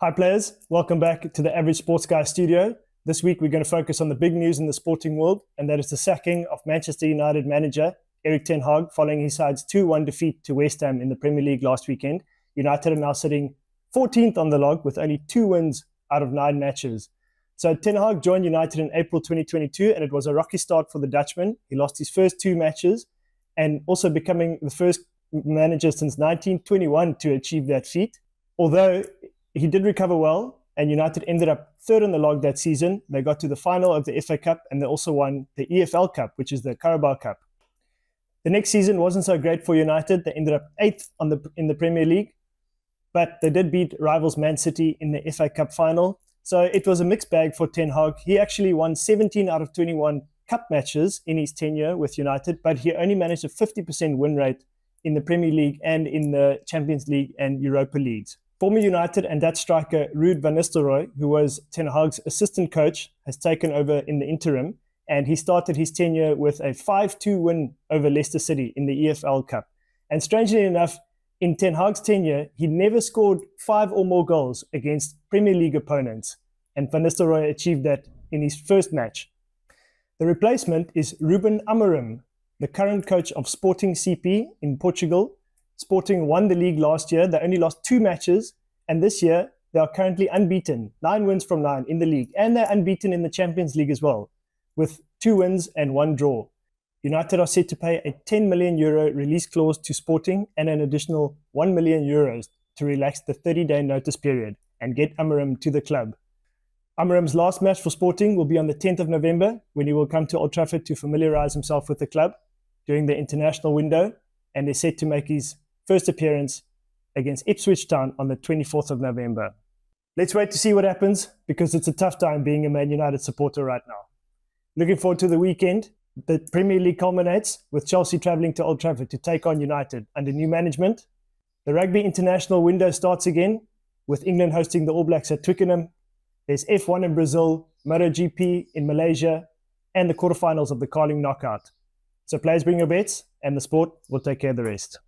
Hi players, welcome back to the Average Sports Guy studio. This week we're going to focus on the big news in the sporting world, and that is the sacking of Manchester United manager Erik Ten Haag following his side's 2-1 defeat to West Ham in the Premier League last weekend. United are now sitting 14th on the log with only 2 wins out of 9 matches. So Ten Haag joined United in April 2022, and it was a rocky start for the Dutchman. He lost his first 2 matches and also becoming the first manager since 1921 to achieve that feat. Although he did recover well, and United ended up 3rd on the log that season. They got to the final of the FA Cup, and they also won the EFL Cup, which is the Carabao Cup. The next season wasn't so great for United. They ended up 8th in the Premier League, but they did beat rivals Man City in the FA Cup final. So it was a mixed bag for Ten Hag. He actually won 17 out of 21 cup matches in his tenure with United, but he only managed a 50% win rate in the Premier League and in the Champions League and Europa Leagues. Former United and Dutch striker Ruud van Nistelrooy, who was Ten Hag's assistant coach, has taken over in the interim, and he started his tenure with a 5-2 win over Leicester City in the EFL Cup. And strangely enough, in Ten Hag's tenure, he never scored 5 or more goals against Premier League opponents, and Van Nistelrooy achieved that in his first match. The replacement is Ruben Amorim, the current coach of Sporting CP in Portugal. Sporting won the league last year. They only lost 2 matches, and this year they are currently unbeaten. 9 wins from 9 in the league, and they're unbeaten in the Champions League as well, with 2 wins and 1 draw. United are set to pay a €10 million release clause to Sporting and an additional €1 million to relax the 30-day notice period and get Amorim to the club. Amorim's last match for Sporting will be on the 10th of November, when he will come to Old Trafford to familiarise himself with the club during the international window, and is set to make his first appearance against Ipswich Town on the 24th of November. Let's wait to see what happens, because it's a tough time being a Man United supporter right now. Looking forward to the weekend. The Premier League culminates with Chelsea travelling to Old Trafford to take on United under new management. The Rugby international window starts again, with England hosting the All Blacks at Twickenham. There's F1 in Brazil, MotoGP in Malaysia, and the quarterfinals of the Carling Knockout. So players, bring your bets, and the sport will take care of the rest.